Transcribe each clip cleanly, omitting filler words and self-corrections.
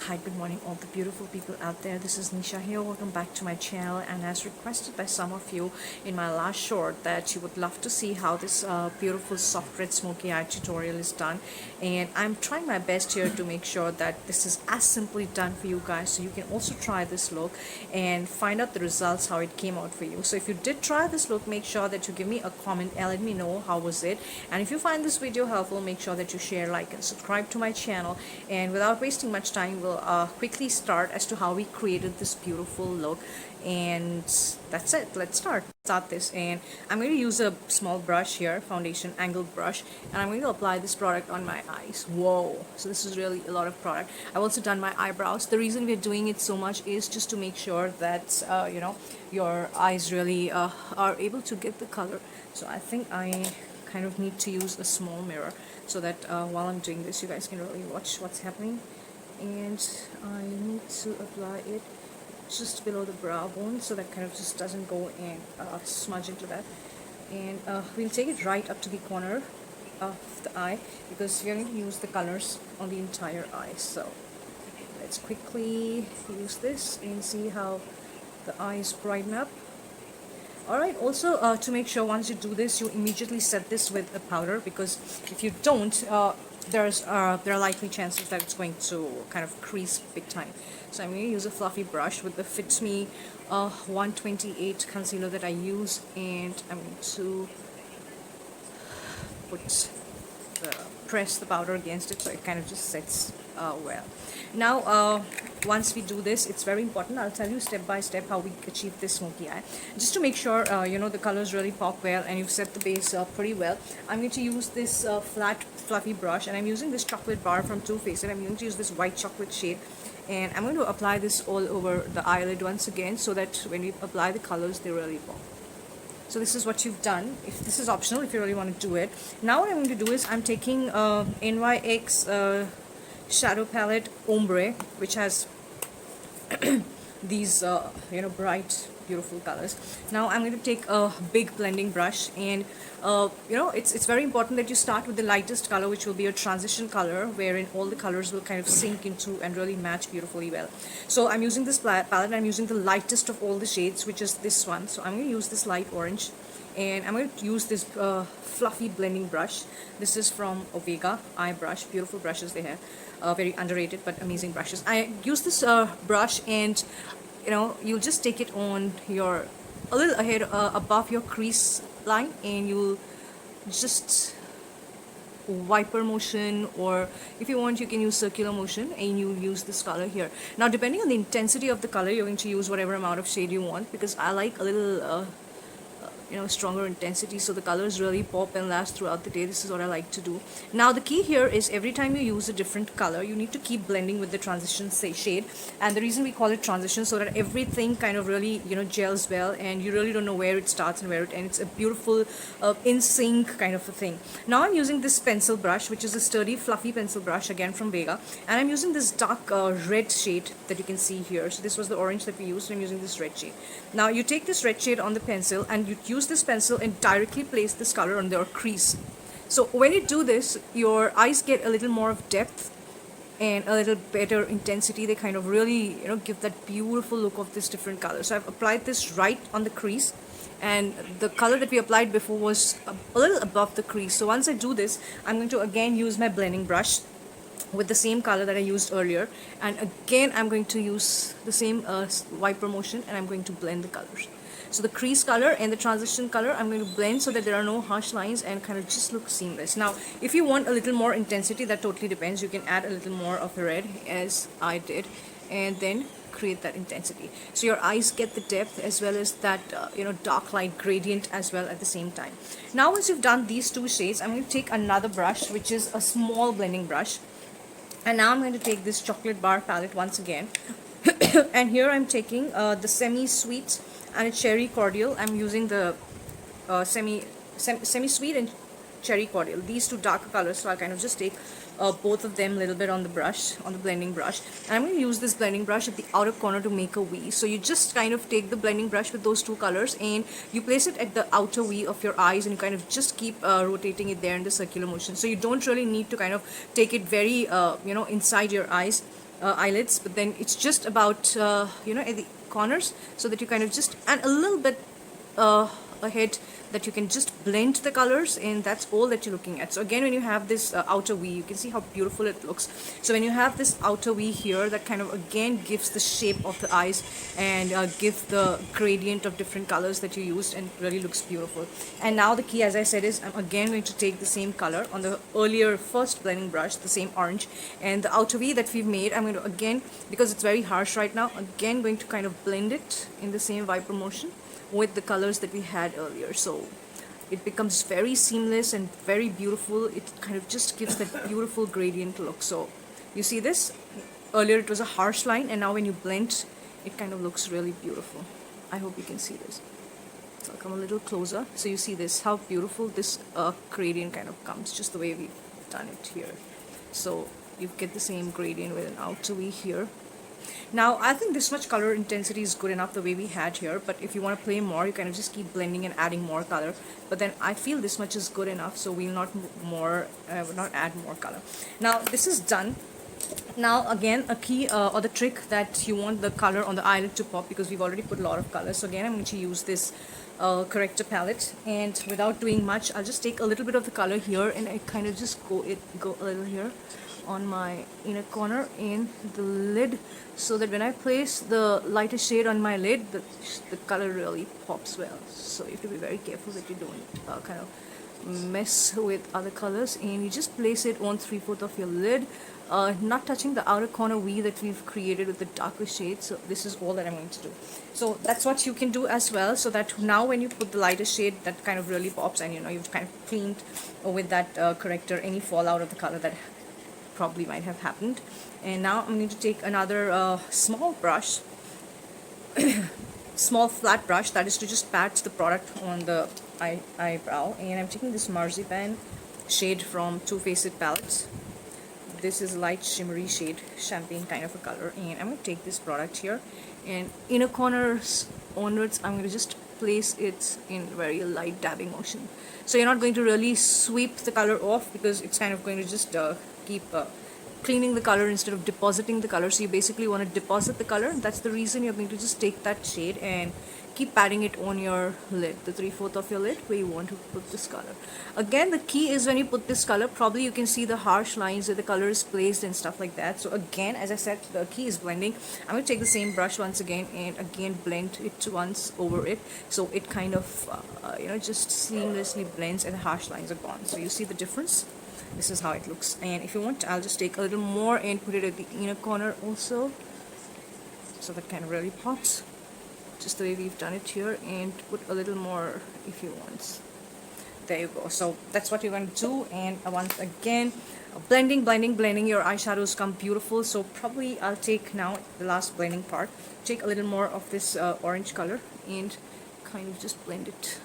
Hi, good morning, all the beautiful people out there. This is Nisha here. Welcome back to my channel. And as requested by some of you in my last short, that you would love to see how this beautiful soft red smoky eye tutorial is done. And I'm trying my best here to make sure that this is as simply done for you guys, so you can also try this look and find out the results, how it came out for you. So if you did try this look, make sure that you give me a comment and let me know how was it. And if you find this video helpful, make sure that you share, like, and subscribe to my channel. And without wasting much time, we'll quickly start as to how we created this beautiful look. And that's it. Let's start this. And I'm going to use a small brush here, foundation angled brush, and I'm going to apply this product on my eyes. Whoa, so this is really a lot of product. I've also done my eyebrows. The reason we're doing it so much is just to make sure that your eyes really are able to get the color. So I think I kind of need to use a small mirror so that while I'm doing this, you guys can really watch what's happening. And I need to apply it just below the brow bone, so that kind of just doesn't go and smudge into that. And we'll take it right up to the corner of the eye, because we're going to use the colors on the entire eye. So let's quickly use this and see how the eyes brighten up. Alright, also to make sure once you do this, you immediately set this with a powder, because if you don't, there are likely chances that it's going to kind of crease big time. So I'm going to use a fluffy brush with the Fit Me 128 concealer that I use, and I'm going to press the powder against it so it kind of just sets well. Now once we do this, it's very important. I'll tell you step by step how we achieve this smoky eye, just to make sure the colors really pop well and you've set the base pretty well. I'm going to use this flat fluffy brush, and I'm using this chocolate bar from Too Faced, and I'm going to use this white chocolate shade, and I'm going to apply this all over the eyelid once again, so that when we apply the colors, they really pop. So this is what you've done. If this is optional, if you really want to do it. Now what I'm going to do is I'm taking NYX shadow palette Ombre, which has these bright beautiful colors. Now I'm going to take a big blending brush, and it's very important that you start with the lightest color, which will be a transition color, wherein all the colors will kind of sink into and really match beautifully well. So I'm using this palette, I'm using the lightest of all the shades, which is this one. So I'm going to use this light orange, and I'm going to use this fluffy blending brush. This is from Omega eye brush. Beautiful brushes they have, very underrated but amazing brushes. I use this brush, and you'll just take it on a little ahead above your crease line, and you'll just wiper motion, or if you want you can use circular motion, and you use this color here. Now depending on the intensity of the color, you're going to use whatever amount of shade you want, because I like a little stronger intensity, so the colors really pop and last throughout the day. This is what I like to do. Now the key here is every time you use a different color, you need to keep blending with the transition shade. And the reason we call it transition, so that everything kind of really gels well, and you really don't know where it starts and where it ends. It's a beautiful in sync kind of a thing. Now I'm using this pencil brush, which is a sturdy fluffy pencil brush, again from Vega, and I'm using this dark red shade that you can see here. So this was the orange that we used, and I'm using this red shade. Now you take this red shade on the pencil, and you use this pencil and directly place this color on your crease. So when you do this, your eyes get a little more of depth and a little better intensity. They kind of really give that beautiful look of this different color. So I've applied this right on the crease, and the color that we applied before was a little above the crease. So once I do this, I'm going to again use my blending brush with the same color that I used earlier, and again I'm going to use the same wiper motion, and I'm going to blend the colors. So the crease color and the transition color I'm going to blend so that there are no harsh lines and kind of just look seamless. Now if you want a little more intensity, that totally depends. You can add a little more of the red, as I did, and then create that intensity, so your eyes get the depth as well as that dark light gradient as well at the same time. Now once you've done these two shades, I'm going to take another brush, which is a small blending brush, and now I'm going to take this chocolate bar palette once again and here I'm taking the semi-sweet and a cherry cordial. I'm using the semi-sweet and cherry cordial, these two darker colors. So I'll kind of just take both of them a little bit on the brush, on the blending brush, and I'm going to use this blending brush at the outer corner to make a V. So you just kind of take the blending brush with those two colors and you place it at the outer V of your eyes, and you kind of just keep rotating it there in the circular motion. So you don't really need to kind of take it very inside your eyes. eyelids, but then it's just about at the corners, so that you kind of just, and a little bit uh, ahead, that you can just blend the colors, and that's all that you're looking at. So again, when you have this outer V, you can see how beautiful it looks. So when you have this outer V here, that kind of again gives the shape of the eyes, and gives the gradient of different colors that you used, and really looks beautiful. And now the key, as I said, is I'm again going to take the same color on the earlier first blending brush, the same orange, and the outer V that we've made, I'm going to again, because it's very harsh right now, again going to kind of blend it in the same viper motion with the colors that we had earlier. So it becomes very seamless and very beautiful. It kind of just gives that beautiful gradient look. So you see this, earlier it was a harsh line, and now when you blend, it kind of looks really beautiful. I hope you can see this. So I'll come a little closer, so you see this, how beautiful this gradient kind of comes, just the way we've done it here. So you get the same gradient with an outer V here. Now I think this much color intensity is good enough the way we had here, but if you want to play more, you kind of just keep blending and adding more color. But then I feel this much is good enough, so we'll not add more color. Now this is done. Now again, a key or the trick that you want the color on the eyelid to pop, because we've already put a lot of color. So again, I'm going to use this corrector palette, and without doing much, I'll just take a little bit of the color here, and I kind of just go a little here on my inner corner in the lid, so that when I place the lighter shade on my lid, the color really pops well. So you have to be very careful that you don't kind of mess with other colors, and you just place it on 3/4 of your lid, not touching the outer corner V that we've created with the darker shade. So this is all that I'm going to do. So that's what you can do as well, so that now when you put the lighter shade, that kind of really pops, and you've kind of cleaned with that corrector any fallout of the color that probably might have happened. And now I'm going to take another small brush, small flat brush, that is to just pat the product on the eyebrow, and I'm taking this marzipan shade from Too Faced palette. This is a light shimmery shade, champagne kind of a color, and I'm going to take this product here, and inner corners onwards, I'm going to just place it in very light dabbing motion. So you're not going to really sweep the color off, because it's kind of going to just keep cleaning the color instead of depositing the color. So you basically want to deposit the color. That's the reason you're going to just take that shade and keep patting it on your lid, the 3/4 of your lid where you want to put this color. Again, the key is when you put this color, probably you can see the harsh lines where the color is placed and stuff like that. So again, as I said, the key is blending. I'm going to take the same brush once again and again blend it once over it, so it kind of just seamlessly blends and the harsh lines are gone. So you see the difference. This is how it looks. And if you want, I'll just take a little more and put it at the inner corner also, so that kind of really pops, just the way we've done it here, and put a little more if you want. There you go. So that's what you're going to do. And once again, blending, blending, blending, your eyeshadows come beautiful. So probably I'll take now the last blending part, take a little more of this orange color and kind of just blend it.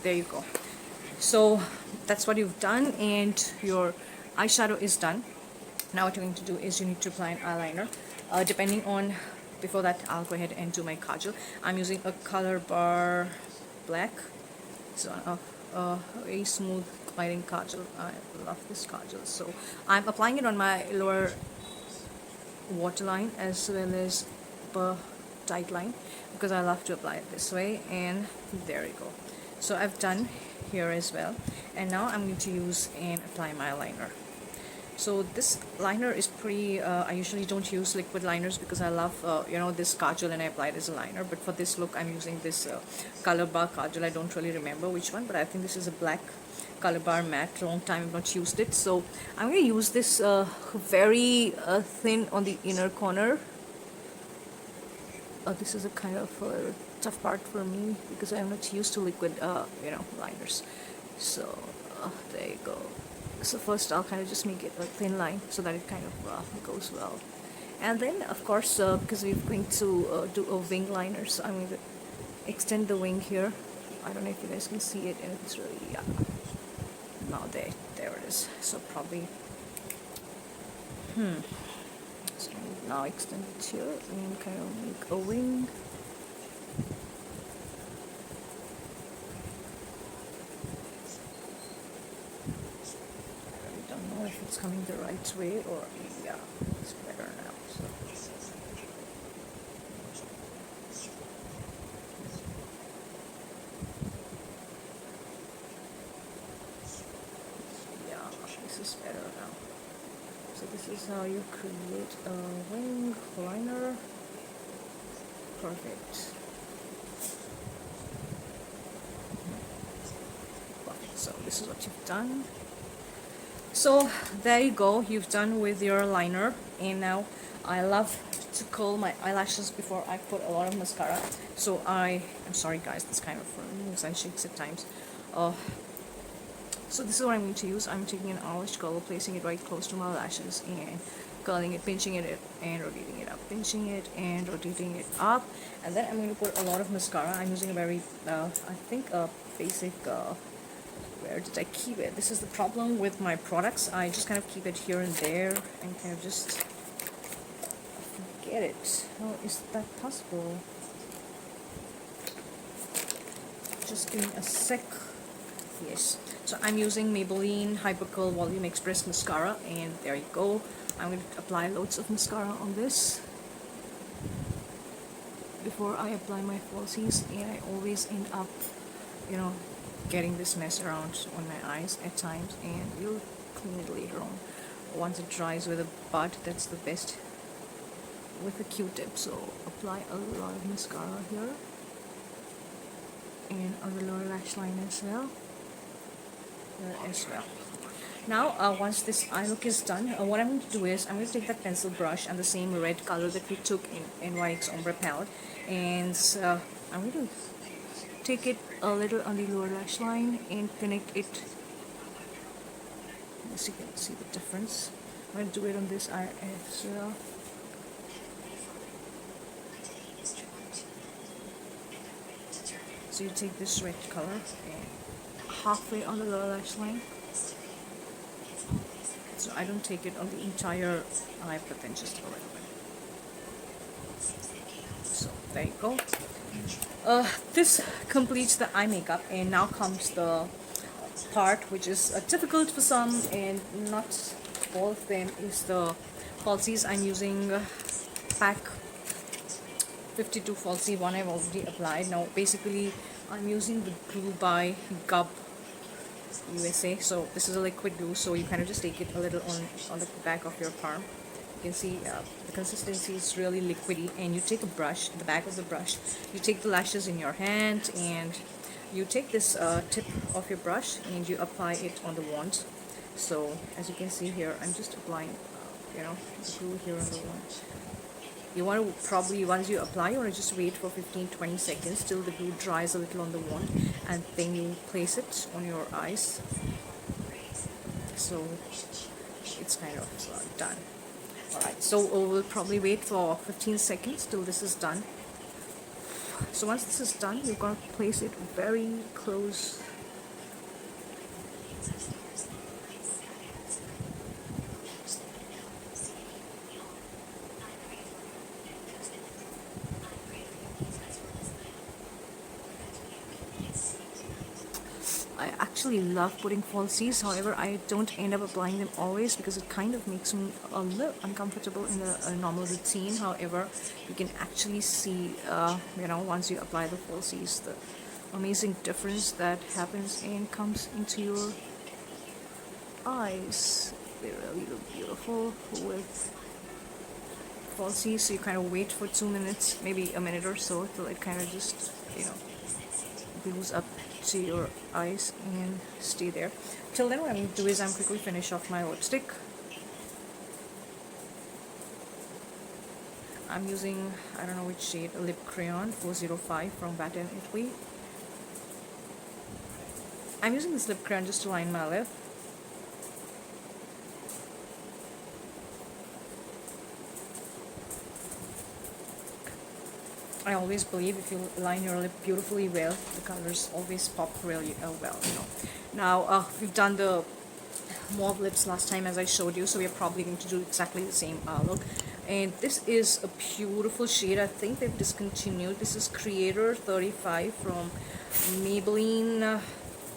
There you go. So that's what you've done, and your eyeshadow is done. Now what you're going to do is you need to apply an eyeliner. Depending on, before that, I'll go ahead and do my kajal. I'm using a Color Bar Black. It's a very smooth gliding kajal. I love this kajal. So I'm applying it on my lower waterline as well as upper tight line, because I love to apply it this way. And there you go. So I've done here as well, and now I'm going to use and apply my liner. So this liner is pretty, I usually don't use liquid liners because I love this kajal and I apply it as a liner, but for this look I'm using this Color Bar kajal. I don't really remember which one, but I think this is a black Color Bar matte. Long time I've not used it, so I'm going to use this very thin on the inner corner. This is a kind of tough part for me because I'm not used to liquid liners. So there you go. So first I'll kind of just make it a thin line so that it kind of goes well. And then of course because we're going to do a wing liner, so I'm going to extend the wing here. I don't know if you guys can see it, and it's really, yeah. Now there it is. So probably so now extend it here and kind of make a wing. I really don't know if it's coming the right right way, or yeah, it's better now. So yeah, this is better now. So this is how you create a wing liner. Perfect. Perfect. So this is what you've done. So there you go, you've done with your liner. And now I love to curl my eyelashes before I put a lot of mascara. So I'm sorry guys, this kind of moves and shakes at times. uh, so this is what I'm going to use. I'm taking an eyelash curler, placing it right close to my lashes, and curling it, pinching it, and rotating it up, pinching it and rotating it up. And then I'm going to put a lot of mascara. I'm using a very I think a basic where did I keep it? This is the problem with my products. I just kind of keep it here and there and kind of just forget it. How is that possible? Just give me a sec. Yes. So I'm using Maybelline Hyper Curl Volume Express Mascara, and there you go. I'm going to apply loads of mascara on this before I apply my falsies, and I always end up, you know, getting this mess around on my eyes at times, and you'll clean it later on once it dries with a bud. That's the best with a q-tip. So apply a lot of mascara here and on the lower lash line as well, here as well. Now once this eye look is done, what I'm going to do is I'm going to take that pencil brush and the same red color that we took in NYX Ombre palette, and I'm going to take it a little on the lower lash line and connect it, as you can see the difference. I'm going to do it on this eye as well. So you take this red color and halfway on the lower lash line. So I don't take it on the entire eye, but then just a little bit. So there you go. This completes the eye makeup, and now comes the part which is difficult for some and not all of them, is the falsies. I'm using pack 52 falsie one. I've already applied. Now basically I'm using the glue by Gub USA. So this is a liquid glue, so you kind of just take it a little on the back of your palm. You can see the consistency is really liquidy, and you take a brush, the back of the brush, you take the lashes in your hand, and you take this tip of your brush and you apply it on the wand. So as you can see here, I'm just applying the glue here on the wand. You want to probably, once you apply, you want to just wait for 15-20 seconds till the glue dries a little on the wand, and then you place it on your eyes. So it's kind of done. Alright, so we'll probably wait for 15 seconds till this is done. So once this is done, you're going to place it very close. I actually love putting falsies, however I don't end up applying them always because it kind of makes me a little uncomfortable in a normal routine. However, you can actually see once you apply the falsies, the amazing difference that happens and comes into your eyes. They really look beautiful with falsies. So you kind of wait for 2 minutes, maybe a minute or so, till it kind of just glues up to your eyes and stay there. Till then, what I'm going to do is I'm quickly finish off my lipstick. I'm using, I don't know which shade, a lip crayon 405 from Baton Italy. I'm using this lip crayon just to line my lip. I always believe if you line your lip beautifully well, the colors always pop really well. Now we've done the mauve lips last time, as I showed you, so we're probably going to do exactly the same look. And this is a beautiful shade. I think they've discontinued. This is Creator 35 from Maybelline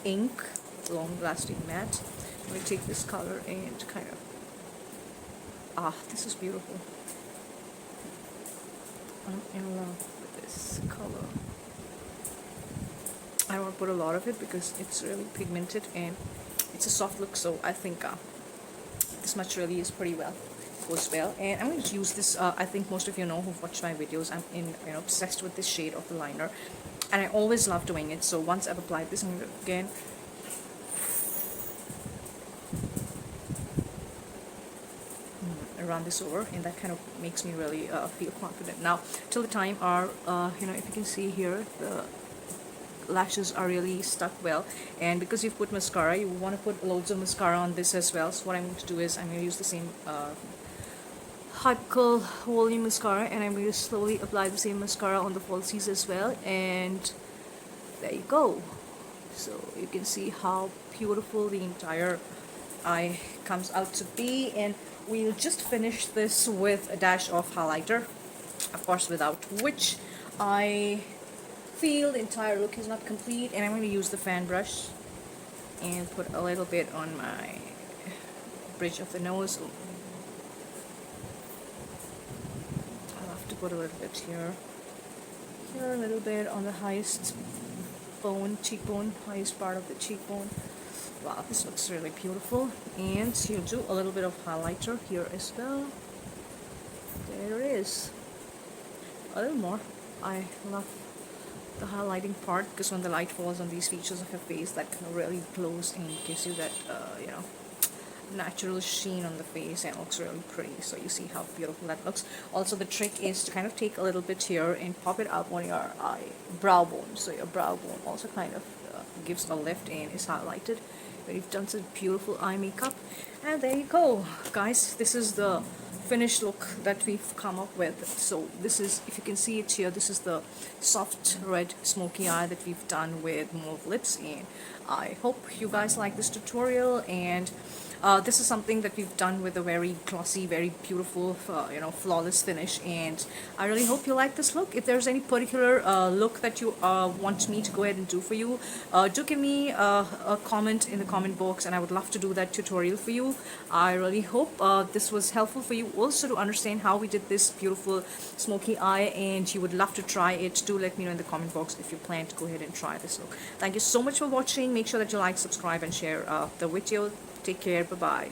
Ink, long lasting matte. I'm going to take this color and kind of Ah, this is beautiful. I'm in love with this color. I don't want to put a lot of it because it's really pigmented and it's a soft look, so I think this much really is pretty well, goes well. And I'm going to use this, I think most of you know who've watched my videos, I'm obsessed with this shade of the liner, and I always love doing it. So once I've applied this, I'm going to again run this over, and that kind of makes me really feel confident. Now till the time our if you can see here, the lashes are really stuck well, and because you've put mascara, you want to put loads of mascara on this as well. So what I'm going to do is I'm going to use the same Hypercurl volume mascara, and I'm going to slowly apply the same mascara on the falsies as well, and there you go. So you can see how beautiful the entire eye comes out to be, and we'll just finish this with a dash of highlighter, of course, without which I feel the entire look is not complete. And I'm going to use the fan brush and put a little bit on my bridge of the nose. I'll have to put a little bit here, a little bit on the highest cheekbone, highest part of the cheekbone. Wow, this looks really beautiful. And you'll do a little bit of highlighter here as well. There it is. A little more. I love the highlighting part because when the light falls on these features of your face, that kind of really glows and gives you that natural sheen on the face, and looks really pretty. So you see how beautiful that looks. Also, the trick is to kind of take a little bit here and pop it up on your brow bone, so your brow bone also kind of gives a lift and is highlighted. But you've done some beautiful eye makeup, and there you go, guys. This is the finished look that we've come up with. So this is, if you can see it here, this is the soft red smoky eye that we've done with mauve lips, and I hope you guys like this tutorial. And this is something that we've done with a very glossy, very beautiful, flawless finish, and I really hope you like this look. If there's any particular look that you want me to go ahead and do for you, do give me a comment in the comment box, and I would love to do that tutorial for you. I really hope this was helpful for you also to understand how we did this beautiful smoky eye, and you would love to try it. Do let me know in the comment box if you plan to go ahead and try this look. Thank you so much for watching. Make sure that you like, subscribe, and share the video. Take care. Bye-bye.